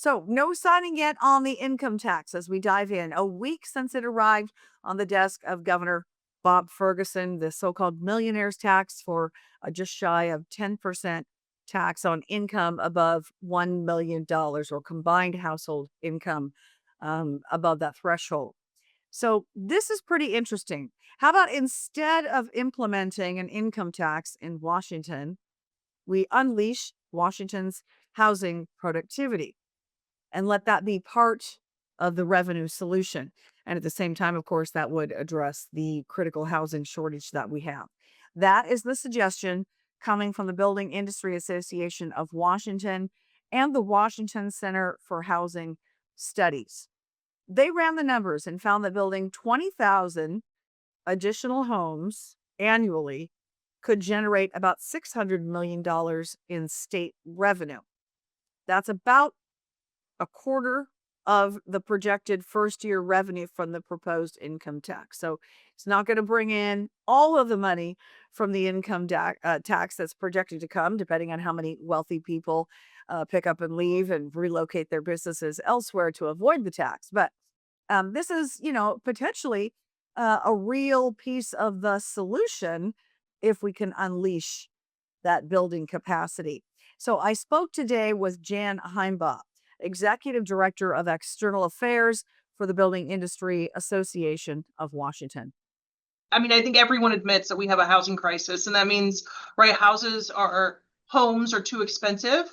So, no signing yet on the income tax as we dive in. A week since it arrived on the desk of Governor Bob Ferguson, the so called millionaire's tax for just shy of 10% tax on income above $1 million dollars or combined household income above that threshold. So, this is pretty interesting. How about instead of implementing an income tax in Washington, we unleash Washington's housing productivity and let that be part of the revenue solution. And at the same time, of course, that would address the critical housing shortage that we have. That is the suggestion coming from the Building Industry Association of Washington and the Washington Center for Housing Studies. They ran the numbers and found that building 20,000 additional homes annually could generate about $600 million dollars in state revenue. That's about a quarter of the projected first year revenue from the proposed income tax. So it's not going to bring in all of the money from the tax that's projected to come, depending on how many wealthy people pick up and leave and relocate their businesses elsewhere to avoid the tax. But this is, potentially a real piece of the solution if we can unleash that building capacity. So I spoke today with Jan Heimbaugh, Executive Director of External Affairs for the Building Industry Association of Washington. I mean, I think everyone admits that we have a housing crisis, and that means, right, homes are too expensive.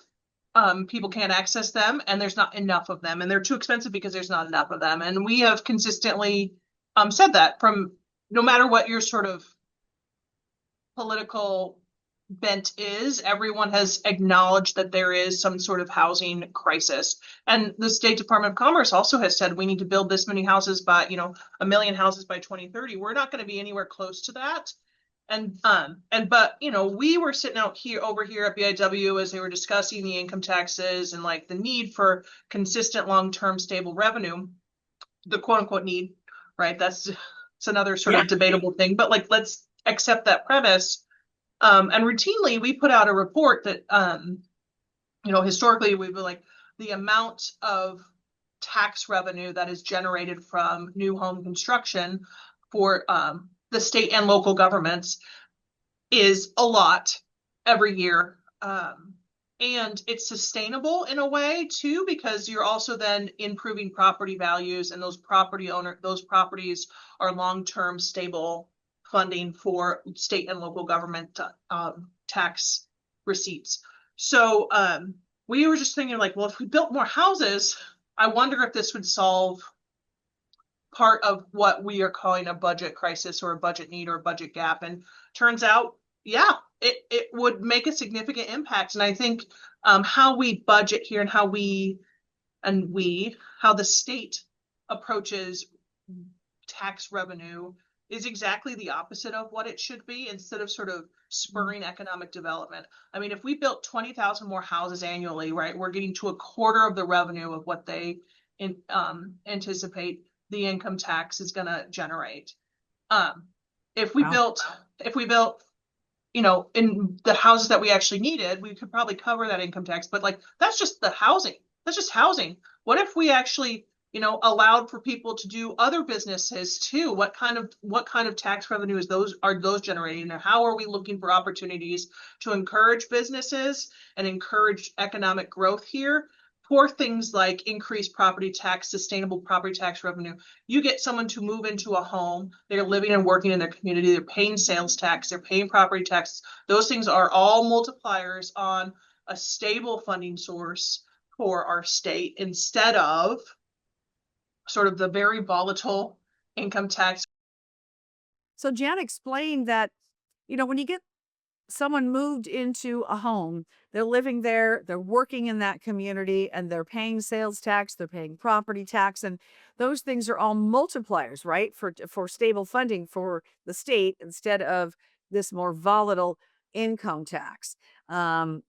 People can't access them, and there's not enough of them, and they're too expensive because there's not enough of them. And we have consistently said that from no matter what your sort of political bent is, everyone has acknowledged that there is some sort of housing crisis. And the State Department of Commerce also has said we need to build this many houses by, 1 million houses by 2030. We're not going to be anywhere close to that. But we were sitting over here at BIW as they were discussing the income taxes and like the need for consistent long-term stable revenue, the quote unquote need, right? It's another sort of debatable thing, but like, let's accept that premise. And routinely we put out a report that, historically we've been like the amount of tax revenue that is generated from new home construction for the state and local governments is a lot every year. And it's sustainable in a way too, because you're also then improving property values, and those properties are long-term stable funding for state and local government tax receipts. So we were just thinking like, well, if we built more houses, I wonder if this would solve part of what we are calling a budget crisis or a budget need or a budget gap. And turns out, yeah, it would make a significant impact. And I think how we budget here and how the state approaches tax revenue is exactly the opposite of what it should be, instead of sort of spurring economic development. I mean, if we built 20,000 more houses annually, right, we're getting to a quarter of the revenue of what they anticipate the income tax is going to generate. If we built, in the houses that we actually needed, we could probably cover that income tax. But like, that's just the housing. That's just housing. What if we actually, allowed for people to do other businesses too? What kind of tax revenue are those generating? And how are we looking for opportunities to encourage businesses and encourage economic growth here for things like increased property tax, sustainable property tax revenue? You get someone to move into a home, they're living and working in their community, they're paying sales tax, they're paying property tax. Those things are all multipliers on a stable funding source for our state, instead of sort of the very volatile income tax. So Jan explained that, when you get someone moved into a home, they're living there, they're working in that community, and they're paying sales tax, they're paying property tax, and those things are all multipliers, right? For stable funding for the state instead of this more volatile income tax. And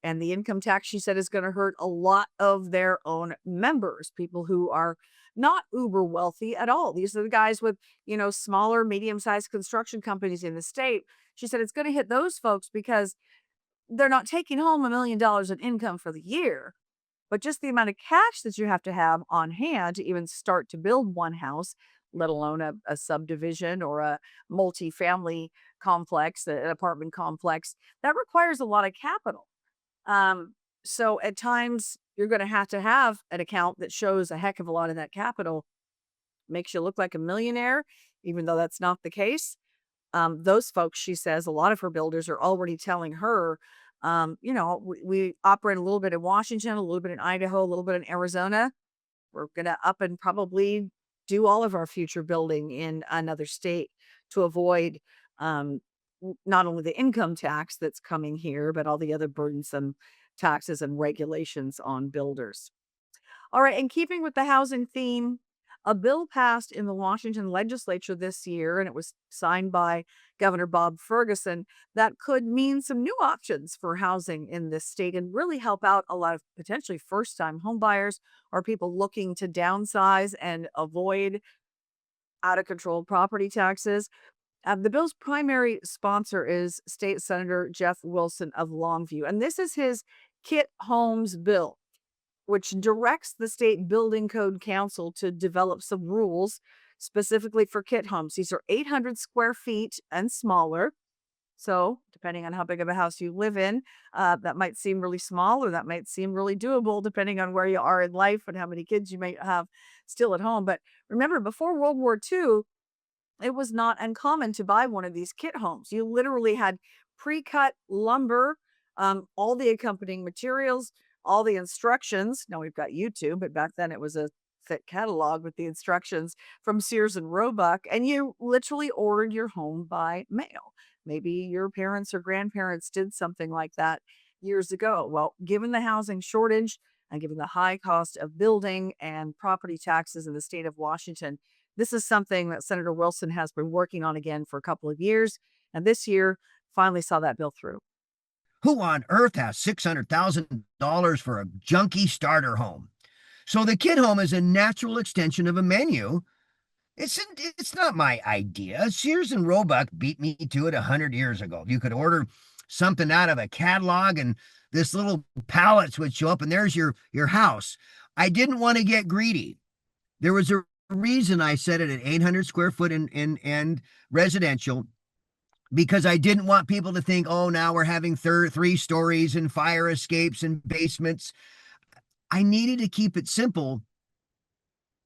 the income tax, she said, is going to hurt a lot of their own members, people who are not uber wealthy at all. These are the guys with, smaller, medium-sized construction companies in the state. She said it's going to hit those folks because they're not taking home $1 million in income for the year. but just the amount of cash that you have to have on hand to even start to build one house, let alone a subdivision or a multifamily complex, an apartment complex, that requires a lot of capital. Um, so at times you're going to have an account that shows a heck of a lot of that capital, makes you look like a millionaire, even though that's not the case. Those folks, she says, a lot of her builders are already telling her, we operate a little bit in Washington, a little bit in Idaho, a little bit in Arizona. We're going to up and probably do all of our future building in another state to avoid not only the income tax that's coming here, but all the other burdensome taxes and regulations on builders. All right, and keeping with the housing theme, a bill passed in the Washington legislature this year, and it was signed by Governor Bob Ferguson, that could mean some new options for housing in this state and really help out a lot of potentially first time homebuyers or people looking to downsize and avoid out of control property taxes. The bill's primary sponsor is State Senator Jeff Wilson of Longview, and this is his Kit Homes bill, which directs the state building code council to develop some rules specifically for kit homes. These are 800 square feet and smaller. So, depending on how big of a house you live in, that might seem really small or that might seem really doable, depending on where you are in life and how many kids you may have still at home. But remember, before World War II, it was not uncommon to buy one of these kit homes. You literally had pre-cut lumber, all the accompanying materials, all the instructions. Now we've got YouTube, but back then it was a thick catalog with the instructions from Sears and Roebuck, and you literally ordered your home by mail. Maybe your parents or grandparents did something like that years ago. Well, given the housing shortage and given the high cost of building and property taxes in the state of Washington, this is something that Senator Wilson has been working on again for a couple of years, and this year finally saw that bill through. Who on earth has $600,000 for a junky starter home? So the kid home is a natural extension of a menu. It's not my idea. Sears and Roebuck beat me to it 100 years ago. You could order something out of a catalog, and this little pallets would show up, and there's your house. I didn't want to get greedy. There was a reason I set it at 800 square foot and residential, because I didn't want people to think, oh, now we're having three stories and fire escapes and basements. I needed to keep it simple.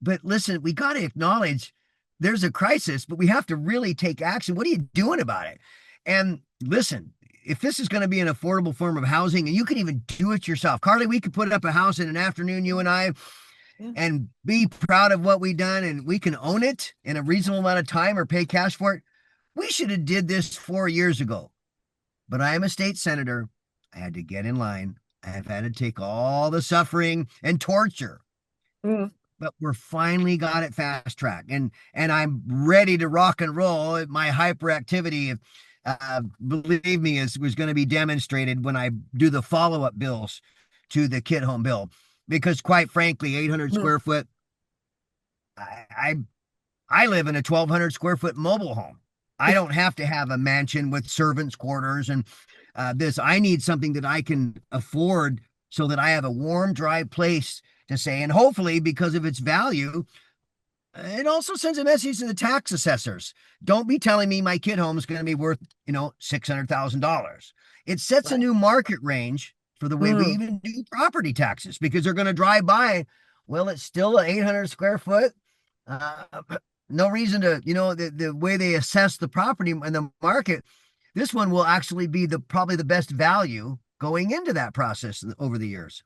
But listen, we got to acknowledge there's a crisis, but we have to really take action. What are you doing about it? And listen, if this is going to be an affordable form of housing, and you can even do it yourself, Carly, we could put up a house in an afternoon, you and I, Yeah. and be proud of what we've done, and we can own it in a reasonable amount of time or pay cash for it. We should have did this 4 years ago. But I am a state senator. I had to get in line. I have had to take all the suffering and torture. Mm. But we're finally got it fast track, and I'm ready to rock and roll. My hyperactivity, believe me, was going to be demonstrated when I do the follow-up bills to the kid home bill, because quite frankly, 800 Mm. square foot, I live in a 1,200 square foot mobile home. I don't have to have a mansion with servants' quarters and this. I need something that I can afford so that I have a warm, dry place to stay. And hopefully, because of its value, it also sends a message to the tax assessors. Don't be telling me my kid home is going to be worth, $600,000. It sets a Right. new market range for the way we Mm. even do property taxes, because they're going to drive by. Well, it's still an 800 square foot. Uh, no reason to, the way they assess the property and the market. This one will actually be probably the best value going into that process over the years.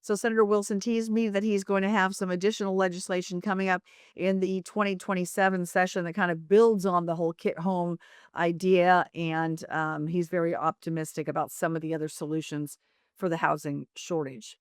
So Senator Wilson teased me that he's going to have some additional legislation coming up in the 2027 session that kind of builds on the whole kit home idea. And he's very optimistic about some of the other solutions for the housing shortage.